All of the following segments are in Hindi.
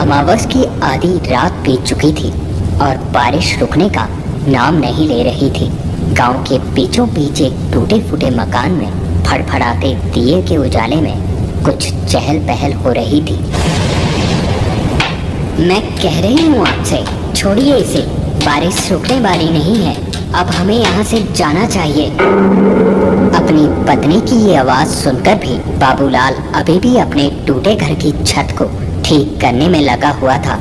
अमावस की आधी रात बीत चुकी थी और बारिश रुकने का नाम नहीं ले रही थी। गांव के बीचों बीच एक टूटे फूटे मकान में फड़फड़ाते दिए के उजाले में कुछ चहल पहल हो रही थी। मैं कह रही हूँ आपसे, छोड़िए इसे, बारिश रुकने वाली नहीं है, अब हमें यहाँ से जाना चाहिए। अपनी पत्नी की ये आवाज सुनकर भी बाबूलाल अभी भी अपने टूटे घर की छत को ठीक करने में लगा हुआ था।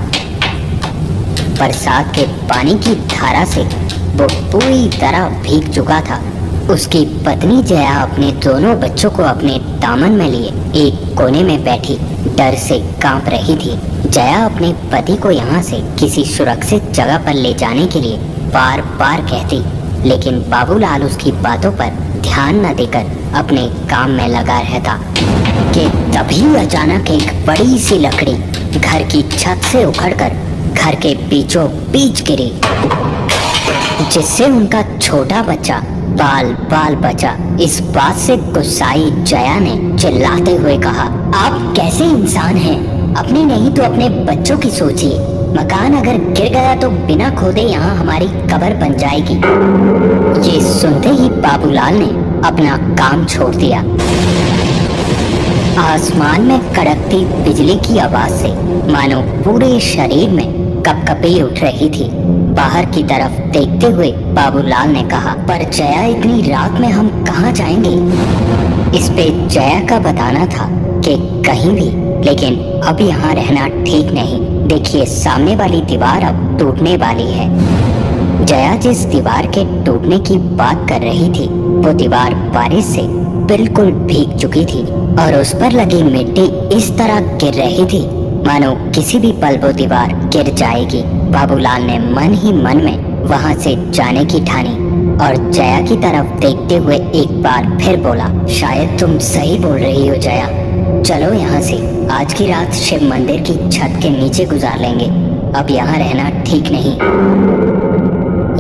बरसात के पानी की धारा से वो पूरी तरह भीग चुका था। उसकी पत्नी जया अपने दोनों बच्चों को अपने दामन में लिए एक कोने में बैठी डर से कांप रही थी। जया अपने पति को यहाँ से किसी सुरक्षित जगह पर ले जाने के लिए बार बार कहती, लेकिन बाबूलाल उसकी बातों पर ध्यान न देकर अपने काम में लगा रहता कि तभी अचानक एक बड़ी सी लकड़ी घर की छत से उखड़कर घर के बीचों बीच गिरी, जिससे उनका छोटा बच्चा बाल बाल बचा। इस बात से गुस्साई जया ने चिल्लाते हुए कहा, आप कैसे इंसान हैं? अपने नहीं तो अपने बच्चों की सोचिए। मकान अगर गिर गया तो बिना खोदे यहाँ हमारी कब्र बन जाएगी। ये सुनते ही बाबूलाल ने अपना काम छोड़ दिया। आसमान में कड़कती बिजली की आवाज से मानो पूरे शरीर में कपकपी उठ रही थी। बाहर की तरफ देखते हुए बाबूलाल ने कहा, पर जया, इतनी रात में हम कहाँ जाएंगे? इस पे जया का बताना था कि कहीं भी, लेकिन अब यहाँ रहना ठीक नहीं। देखिए, सामने वाली दीवार अब टूटने वाली है। जया जिस दीवार के टूटने की बात कर रही थी वो दीवार बारिश से बिल्कुल भीग चुकी थी और उस पर लगी मिट्टी इस तरह गिर रही थी मानो किसी भी पल वो दीवार गिर जाएगी। बाबूलाल ने मन ही मन में वहां से जाने की ठानी और जया की तरफ देखते हुए एक बार फिर बोला, शायद तुम सही बोल रही हो जया, चलो यहाँ से आज की रात शिव मंदिर की छत के नीचे गुजार लेंगे। अब यहाँ रहना ठीक नहीं।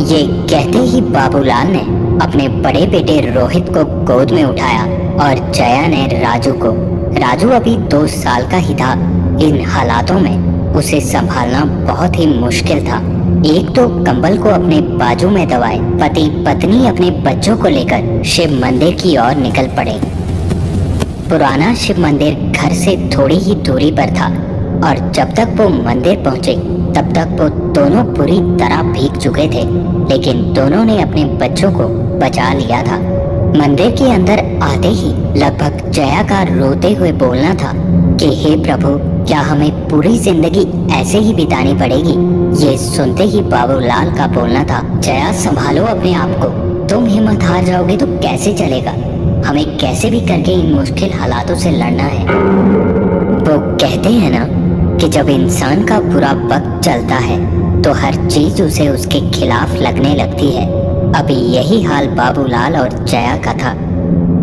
ये कहते ही बाबूलाल ने अपने बड़े बेटे रोहित को गोद में उठाया और जया ने राजू अभी 2 साल का ही था। इन हालातों में उसे संभालना बहुत ही मुश्किल था। एक तो कंबल को अपने बाजू में दबाए पति पत्नी अपने बच्चों को लेकर शिव मंदिर की ओर निकल पड़े। पुराना शिव मंदिर घर से थोड़ी ही दूरी पर था और जब तक वो मंदिर पहुंचे तब तक वो दोनों पूरी तरह भीग चुके थे, लेकिन दोनों ने अपने बच्चों को बचा लिया था। मंदिर के अंदर आते ही लगभग जया का रोते हुए बोलना था कि हे प्रभु, क्या हमें पूरी जिंदगी ऐसे ही बितानी पड़ेगी? ये सुनते ही बाबूलाल का बोलना था, जया संभालो अपने आप को, तुम हिम्मत हार जाओगे तो कैसे चलेगा? हमें कैसे भी करके इन मुश्किल हालातों से लड़ना है। वो कहते हैं ना कि जब इंसान का बुरा वक्त चलता है तो हर चीज उसे उसके खिलाफ लगने लगती है। अभी यही हाल बाबूलाल और जया का था,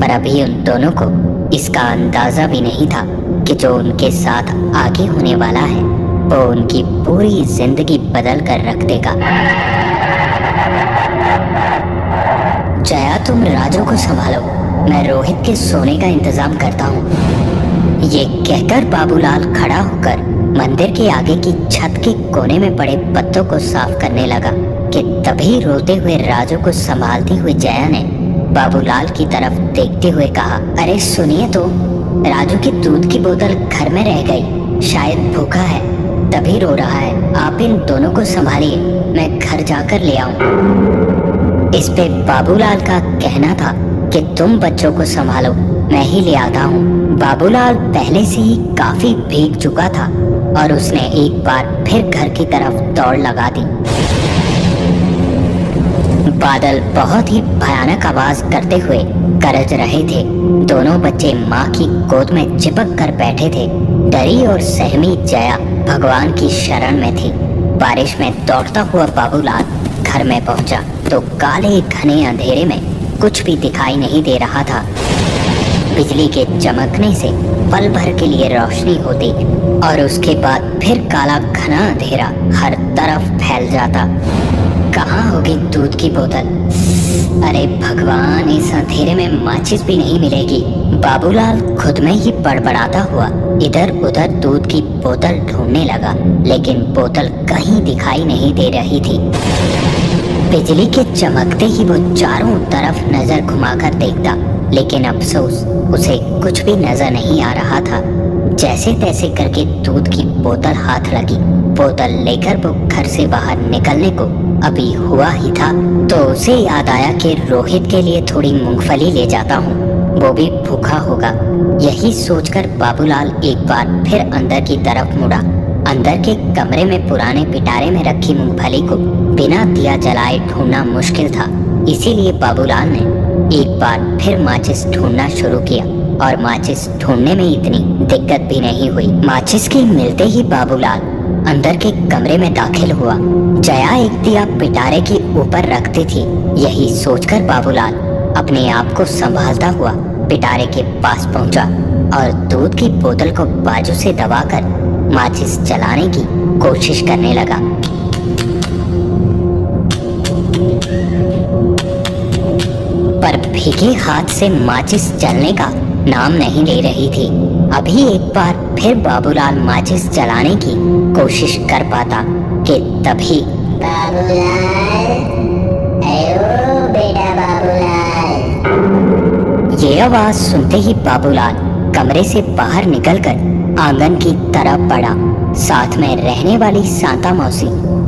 पर अभी उन दोनों को इसका अंदाजा भी नहीं था कि जो उनके साथ आगे होने वाला है वो उनकी पूरी जिंदगी बदल कर रख देगा। जया, तुम राजू को संभालो, मैं रोहित के सोने का इंतजाम करता हूँ। ये कहकर बाबूलाल खड़ा होकर मंदिर के आगे की छत के कोने में पड़े पत्तों को साफ करने लगा कि तभी रोते हुए राजू को संभालती हुई जया ने बाबूलाल की तरफ देखते हुए कहा, अरे सुनिए तो, राजू की दूध की बोतल घर में रह गई, शायद भूखा है तभी रो रहा है। आप इन दोनों को संभालिए, मैं घर जाकर ले आऊं। इस पे बाबूलाल का कहना था कि तुम बच्चों को संभालो, मैं ही ले आता हूँ। बाबूलाल पहले से ही काफी भीग चुका था और उसने एक बार फिर घर की तरफ दौड़ लगा दी। बादल बहुत ही भयानक आवाज करते हुए गरज रहे थे। दोनों बच्चे माँ की गोद में चिपक कर बैठे थे। डरी और सहमी जया भगवान की शरण में थी। बारिश में दौड़ता हुआ बाबूलाल घर में पहुंचा तो काले घने अंधेरे में कुछ भी दिखाई नहीं दे रहा था। बिजली के चमकने से पल भर के लिए रोशनी होती और उसके बाद फिर काला घना अंधेरा हर तरफ फैल जाता। कहाँ होगी दूध की बोतल? अरे भगवान, इस अंधेरे में माचिस भी नहीं मिलेगी। बाबूलाल खुद में ही बड़बड़ाता हुआ इधर उधर दूध की बोतल ढूंढने लगा, लेकिन बोतल कहीं दिखाई नहीं दे रही थी। बिजली के चमकते ही वो चारों तरफ नजर घुमाकर देखता, लेकिन अफसोस उसे कुछ भी नजर नहीं आ रहा था। जैसे तैसे करके दूध की बोतल हाथ लगी। बोतल लेकर वो घर से बाहर निकलने को अभी हुआ ही था तो उसे याद आया कि रोहित के लिए थोड़ी मूंगफली ले जाता हूँ, वो भी भूखा होगा। यही सोचकर बाबूलाल एक बार फिर अंदर की तरफ मुड़ा। अंदर के कमरे में पुराने पिटारे में रखी मूंगफली को बिना दिया जलाए ढूंढना मुश्किल था, इसीलिए बाबूलाल ने एक बार फिर माचिस ढूंढना शुरू किया और माचिस ढूंढने में इतनी दिक्कत भी नहीं हुई। माचिस की मिलते ही बाबूलाल अंदर के कमरे में दाखिल हुआ। जया एक दिया पिटारे के ऊपर रखती थी। यही सोचकर बाबूलाल अपने आप को संभालता हुआ पिटारे के पास पहुंचा और दूध की बोतल को बाजू से दबाकर माचिस जलाने की कोशिश करने लगा। पर भीगे हाथ से माचिस जलने का नाम नहीं ले रही थी। अभी एक बार फिर बाबूलाल माचिस जलाने की कोशिश कर पाता कि तभी बाबूलाल, अयो बेटा बाबूलाल। ये आवाज सुनते ही बाबूलाल कमरे से बाहर निकलकर आंगन की तरफ बढ़ा। साथ में रहने वाली शांता मौसी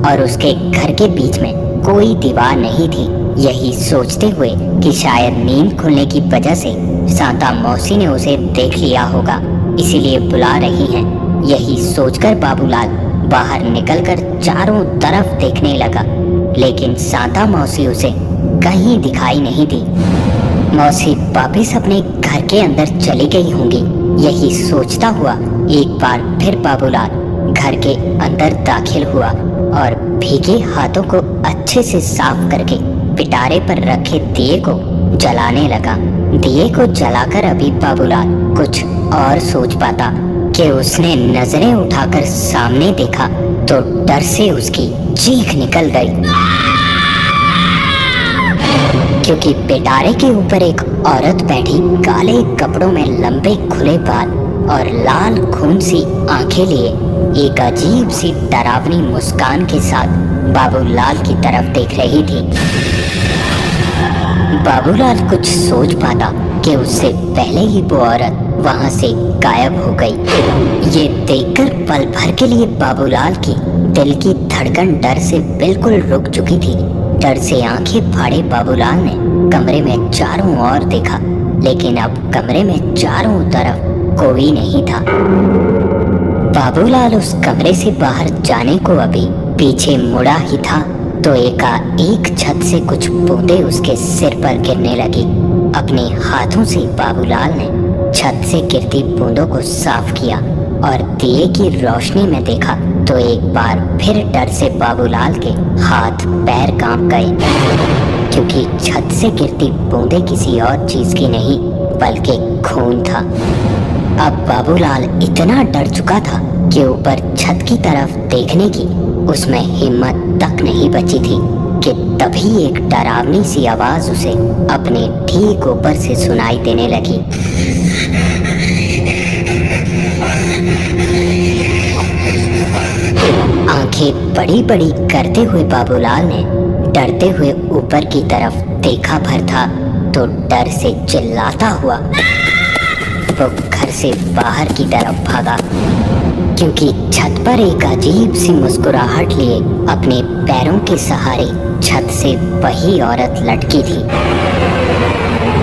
और उसके घर के बीच में कोई दीवार नहीं थी। यही सोचते हुए कि शायद नींद खुलने की वजह से शांता मौसी ने उसे देख लिया होगा, इसीलिए बुला रही हैं। यही सोचकर बाबूलाल बाहर निकलकर चारों तरफ देखने लगा, लेकिन शांता मौसी उसे कहीं दिखाई नहीं दी। मौसी वापिस अपने घर के अंदर चली गई होंगी, यही सोचता हुआ एक बार फिर बाबूलाल घर के अंदर दाखिल हुआ और भीगे हाथों को अच्छे से साफ करके पिटारे पर रखे दिए को जलाने लगा। दिए को जलाकर अभी बाबूलाल कुछ और सोच पाता कि उसने नजरें उठाकर सामने देखा तो डर से उसकी चीख निकल गई, क्योंकि पिटारे के ऊपर एक औरत बैठी, काले कपड़ों में लंबे खुले बाल और लाल खून सी आंखें लिए एक अजीब सी डरावनी मुस्कान के साथ बाबूलाल की तरफ देख रही थी। बाबूलाल कुछ सोच पाता कि उससे पहले ही वो औरत वहां से गायब हो गई। ये देखकर पल भर के लिए बाबूलाल की दिल की धड़कन डर से बिल्कुल रुक चुकी थी। डर से आंखें फाड़े बाबूलाल ने कमरे में चारों ओर देखा, लेकिन अब कमरे में चारों तरफ कोई नहीं था। बाबूलाल उस कमरे से बाहर जाने को अभी पीछे मुड़ा ही था तो एकाएक छत से कुछ बूंदें उसके सिर पर गिरने लगी। अपने हाथों से बाबूलाल ने छत से गिरती बूंदों को साफ किया और दिए की रोशनी में देखा तो एक बार फिर डर से बाबूलाल के हाथ पैर कांप गए, क्योंकि छत से गिरती बूंदें किसी और चीज की नहीं बल्कि खून था। अब बाबूलाल इतना डर चुका था कि ऊपर छत की तरफ देखने की उसमें हिम्मत तक नहीं बची थी कि तभी एक डरावनी सी आवाज उसे अपने ठीक ऊपर से सुनाई देने लगी। आंखें बड़ी बड़ी करते हुए बाबूलाल ने डरते हुए ऊपर की तरफ देखा भर था तो डर से चिल्लाता हुआ वो घर से बाहर की तरफ भागा, क्योंकि छत पर एक अजीब सी मुस्कुराहट लिए अपने पैरों के सहारे छत से वही औरत लटकी थी।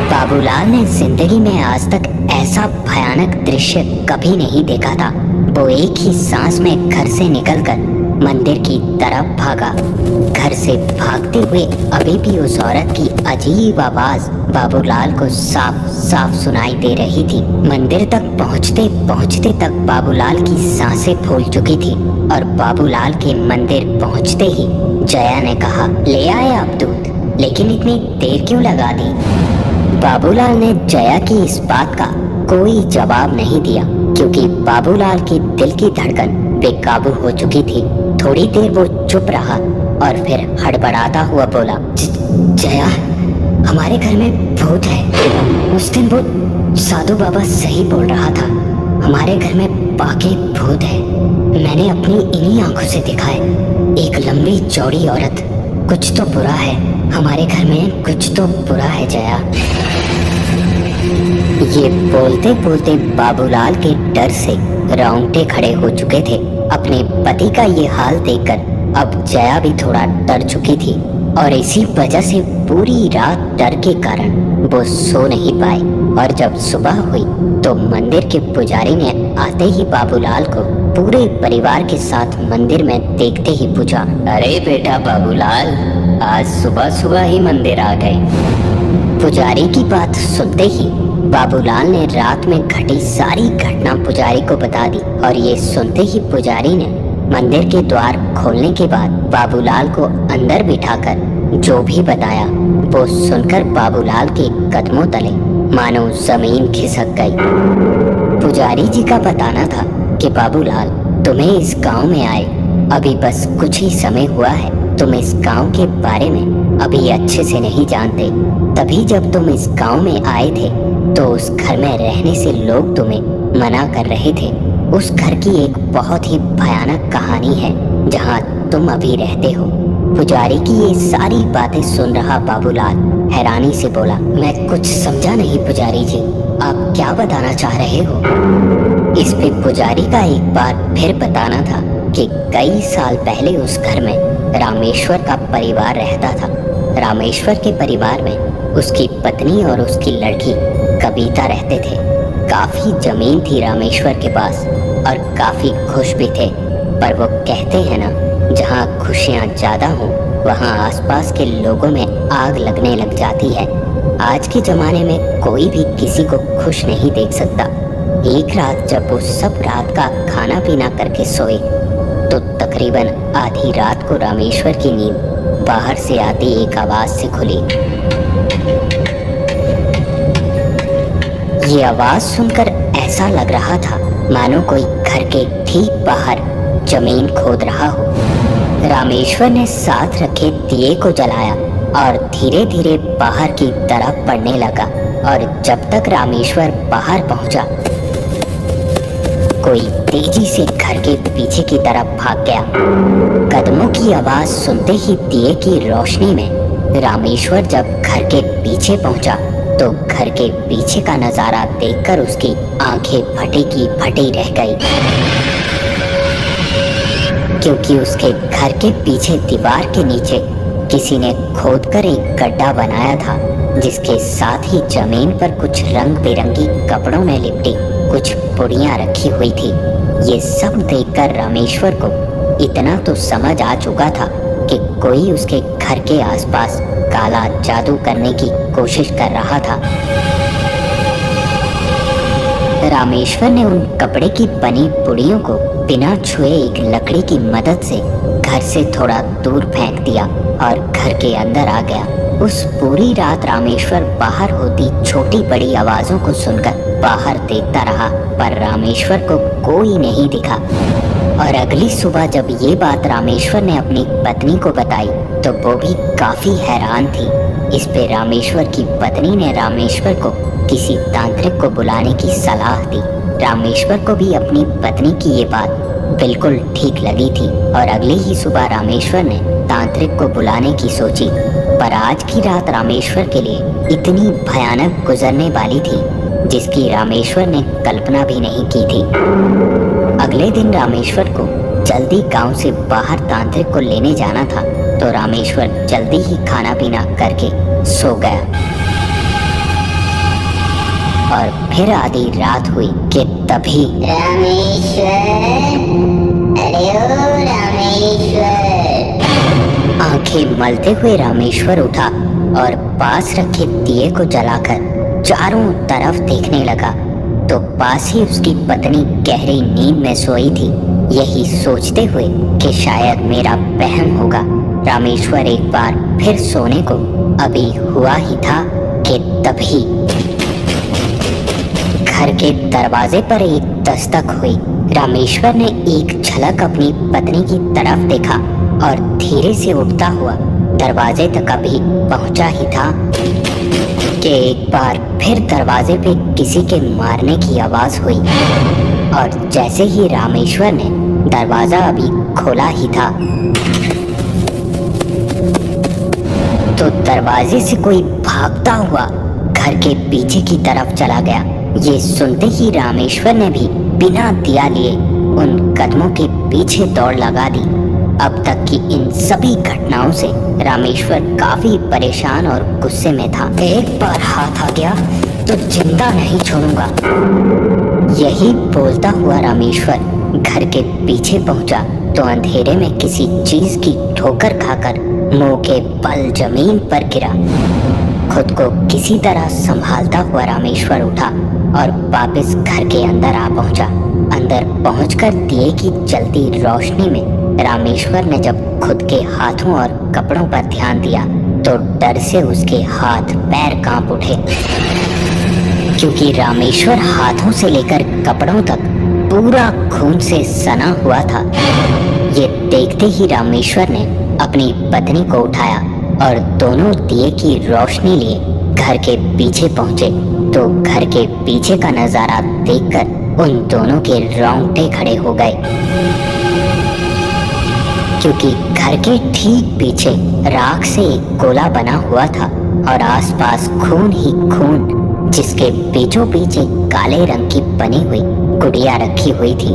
बाबूलाल ने जिंदगी में आज तक ऐसा भयानक दृश्य कभी नहीं देखा था। वो एक ही सांस में घर से निकलकर मंदिर की तरफ भागा। घर से भागते हुए अभी भी उस औरत की अजीब आवाज बाबूलाल को साफ साफ सुनाई दे रही थी। मंदिर तक पहुंचते पहुंचते तक बाबूलाल की सांसें फूल चुकी थी और बाबूलाल के मंदिर पहुंचते ही जया ने कहा, ले आए आप दूध, लेकिन इतनी देर क्यों लगा दी? बाबूलाल ने जया की इस बात का कोई जवाब नहीं दिया, क्योंकि बाबूलाल की दिल की धड़कन बेकाबू हो चुकी थी। थोड़ी देर वो चुप रहा और फिर हड़बड़ाता हुआ बोला, जया, हमारे घर में भूत है। उस दिन वो साधु बाबा सही बोल रहा था, हमारे घर में पाके भूत है। मैंने अपनी इन्हीं आंखों से देखा है। एक लंबी चौड़ी औरत। कुछ तो बुरा है हमारे घर में, कुछ तो बुरा है जया। ये बोलते बोलते बाबूलाल के डर से रोंगटे खड़े हो चुके थे। अपने पति का ये हाल देखकर अब जया भी थोड़ा डर चुकी थी और इसी वजह से पूरी रात डर के कारण वो सो नहीं पाए। और जब सुबह हुई तो मंदिर के पुजारी ने आते ही बाबूलाल को पूरे परिवार के साथ मंदिर में देखते ही पूछा, अरे बेटा बाबूलाल, आज सुबह सुबह ही मंदिर आ गए। पुजारी की बात सुनते ही बाबूलाल ने रात में घटी सारी घटना पुजारी को बता दी और ये सुनते ही पुजारी ने मंदिर के द्वार खोलने के बाद बाबूलाल को अंदर बिठाकर जो भी बताया वो सुनकर बाबूलाल के कदमों तले मानो जमीन खिसक गई। पुजारी जी का बताना था कि बाबूलाल, तुम्हें इस गांव में आए अभी बस कुछ ही समय हुआ है। तुम इस गांव के बारे में अभी अच्छे से नहीं जानते। तभी जब तुम इस गांव में आए थे तो उस घर में रहने से लोग तुम्हें मना कर रहे थे। उस घर की एक बहुत ही भयानक कहानी है जहां तुम अभी रहते हो। पुजारी की ये सारी बातें सुन रहा बाबूलाल हैरानी से बोला, मैं कुछ समझा नहीं पुजारी जी, आप क्या बताना चाह रहे हो? इस पे पुजारी का एक बार फिर बताना था कि कई साल पहले उस घर में रामेश्वर का परिवार रहता था। रामेश्वर के परिवार में उसकी पत्नी और उसकी लड़की कविता रहते थे। काफी जमीन थी रामेश्वर के पास और काफी खुश भी थे। पर वो कहते हैं ना, जहाँ खुशियाँ ज्यादा हो वहाँ आसपास के लोगों में आग लगने लग जाती है। आज के जमाने में कोई भी किसी को खुश नहीं देख सकता। एक रात जब वो सब रात का खाना पीना करके सोए तो तकरीबन आधी रात को रामेश्वर की नींद बाहर से आती एक आवाज से खुली। ये आवाज सुनकर ऐसा लग रहा था मानो कोई घर के ठीक बाहर जमीन खोद रहा हो। रामेश्वर ने साथ रखे दिए को जलाया और धीरे धीरे बाहर की तरफ बढ़ने लगा। और जब तक रामेश्वर बाहर पहुंचा, कोई तेजी से घर के पीछे की तरफ भाग गया। कदमों की आवाज सुनते ही दिए की रोशनी में रामेश्वर जब घर के पीछे पहुंचा तो घर के पीछे का नजारा देखकर उसकी आंखें फटी की फटी रह गई, क्योंकि उसके घर के पीछे दीवार के नीचे किसी ने खोदकर एक गड्ढा बनाया था, जिसके साथ ही जमीन पर कुछ रंग बिरंगी कपड़ों में लिपटी कुछ पुड़ियां रखी हुई थी। ये सब देखकर रामेश्वर को इतना तो समझ आ चुका था कि कोई उसके घर के आसपास काला जादू करने की कोशिश कर रहा था। रामेश्वर ने उन कपड़े की बनी पुड़ियों को बिना छुए एक लकड़ी की मदद से घर से थोड़ा दूर फेंक दिया और घर के अंदर आ गया। उस पूरी रात रामेश्वर बाहर होती छोटी बड़ी आवाजों को सुनकर बाहर देखता रहा, पर रामेश्वर को कोई नहीं दिखा। और अगली सुबह जब ये बात रामेश्वर ने अपनी पत्नी को बताई तो वो भी काफी हैरान थी। इस पे रामेश्वर की पत्नी ने रामेश्वर को किसी तांत्रिक को बुलाने की सलाह दी। रामेश्वर को भी अपनी पत्नी की ये बात बिल्कुल ठीक लगी थी और अगली ही सुबह रामेश्वर ने तांत्रिक को बुलाने की सोची। पर आज की रात रामेश्वर के लिए इतनी भयानक गुजरने वाली थी जिसकी रामेश्वर ने कल्पना भी नहीं की थी। अगले दिन रामेश्वर को जल्दी गांव से बाहर तांत्रिक को लेने जाना था तो रामेश्वर जल्दी ही खाना पीना करके सो गया। और फिर आधी रात हुई कि तभी रामेश्वर, अरे ओ रामेश्वर। आंखें मलते हुए रामेश्वर उठा और पास रखे दिए को जलाकर चारों तरफ देखने लगा तो पास ही उसकी पत्नी गहरी नींद में सोई थी। यही सोचते हुए कि शायद मेरा वहम होगा, रामेश्वर एक बार फिर सोने को अभी हुआ ही था कि तभी घर के दरवाजे पर एक दस्तक हुई। रामेश्वर ने एक झलक अपनी पत्नी की तरफ देखा और धीरे से उठता हुआ दरवाजे तक अभी पहुंचा ही था कि एक बार फिर दरवाजे पे किसी के मारने की आवाज हुई। और जैसे ही रामेश्वर ने दरवाजा अभी खोला ही था तो दरवाजे से कोई भागता हुआ घर के पीछे की तरफ चला गया। ये सुनते ही रामेश्वर ने भी बिना दिया लिए उन कदमों के पीछे दौड़ लगा दी। अब तक की इन सभी घटनाओं से रामेश्वर काफी परेशान और गुस्से में था। एक बार हाथ आ गया तो जिंदा नहीं छोड़ूंगा, यही बोलता हुआ रामेश्वर घर के पीछे पहुंचा तो अंधेरे में किसी चीज की ठोकर खाकर मुंह के बल जमीन पर गिरा। खुद को किसी तरह संभालता हुआ रामेश्वर उठा और वापस घर के अंदर आ पहुंचा। अंदर पहुंचकर दिए की जलती रोशनी में रामेश्वर ने जब खुद के हाथों और कपड़ों पर ध्यान दिया तो डर से उसके हाथ पैर कांप उठे, क्योंकि रामेश्वर हाथों से लेकर कपड़ों तक पूरा खून से सना हुआ था। ये देखते ही रामेश्वर ने अपनी पत्नी को उठाया और दोनों दिए की रोशनी लिए घर के पीछे पहुंचे तो घर के पीछे का नजारा देखकर उन दोनों के रोंगटे खड़े हो गए, क्योंकि घर के ठीक पीछे राख से एक गोला बना हुआ था और आसपास खून ही खून, जिसके बीचों बीच एक काले रंग की बनी हुई गुड़िया रखी हुई थी।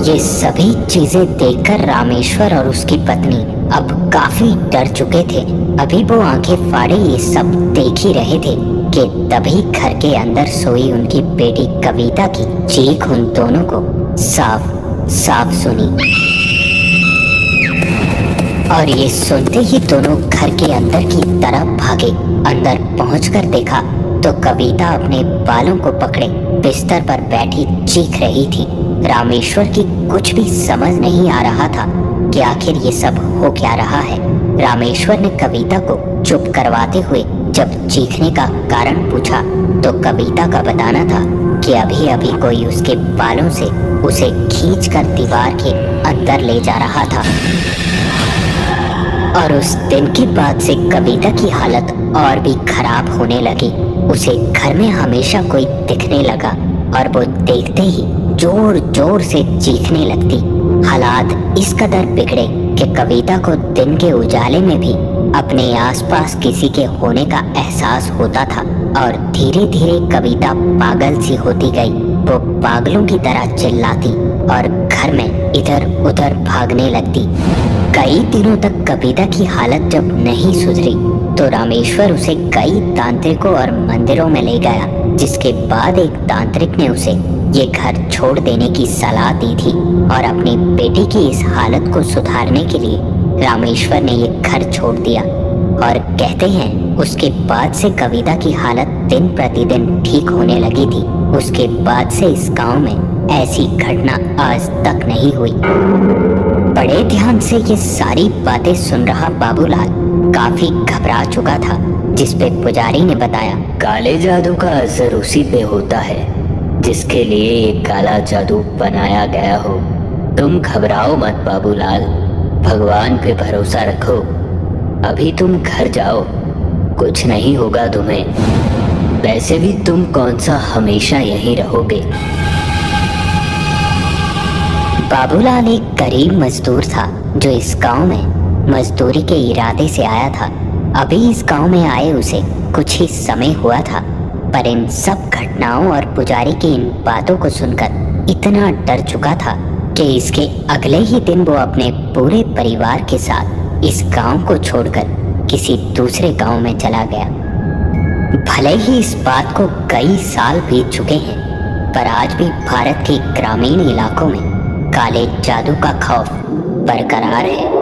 ये सभी चीजें देखकर रामेश्वर और उसकी पत्नी अब काफी डर चुके थे। अभी वो आंखें फाड़े ये सब देख ही रहे थे कि तभी घर के अंदर सोई उनकी बेटी कविता की चीख उन दोनों को साफ साफ सुनी। और ये सुनते ही दोनों घर के अंदर की तरफ भागे। अंदर पहुंचकर देखा तो कविता अपने बालों को पकड़े बिस्तर पर बैठी चीख रही थी। रामेश्वर की कुछ भी समझ नहीं आ रहा था कि आखिर ये सब हो क्या रहा है। रामेश्वर ने कविता को चुप करवाते हुए जब चीखने का कारण पूछा तो कविता का बताना था कि अभी अभी कोई उसके बालों से उसे खींचकर दीवार के अंदर ले जा रहा था। और उस दिन के बाद से कविता की हालत और भी खराब होने लगी। उसे घर में हमेशा कोई दिखने लगा और वो देखते ही जोर जोर से चीखने लगती। हालात इस कदर बिगड़े कि कविता को दिन के उजाले में भी अपने आसपास किसी के होने का एहसास होता था और धीरे धीरे कविता पागल सी होती गई। वो पागलों की तरह चिल्लाती और घर में इधर उधर भागने लगती। कई दिनों तक कविता की हालत जब नहीं सुधरी तो रामेश्वर उसे कई तांत्रिकों और मंदिरों में ले गया, जिसके बाद एक तांत्रिक ने उसे ये घर छोड़ देने की सलाह दी थी और अपनी बेटी की इस हालत को सुधारने के लिए रामेश्वर ने ये घर छोड़ दिया। और कहते हैं उसके बाद से कविता की हालत दिन प्रतिदिन ठीक होने लगी थी। उसके बाद से इस गांव में ऐसी घटना आज तक नहीं हुई। बड़े ध्यान से ये सारी बातें सुन रहा बाबूलाल काफी घबरा चुका था, जिस पे पुजारी ने बताया, काले जादू का असर उसी पे होता है जिसके लिए ये काला जादू बनाया गया हो। तुम घबराओ मत बाबूलाल, भगवान पे भरोसा रखो। अभी तुम घर जाओ, कुछ नहीं होगा तुम्हें। वैसे भी तुम कौन सा हमेशा यहीं रहोगे। बाबूलाल एक गरीब मजदूर था जो इस गांव में मजदूरी के इरादे से आया था। अभी इस गांव में आए उसे कुछ ही समय हुआ था, पर इन सब घटनाओं और पुजारी की इन बातों को सुनकर इतना डर चुका था कि इसके अगले ही दिन वो अपने पूरे परिवार के साथ इस गांव को छोड़कर किसी दूसरे गांव में चला गया। भले ही इस बात को कई साल बीत चुके हैं, पर आज भी भारत के ग्रामीण इलाकों में काले जादू का खौफ बरकरार है।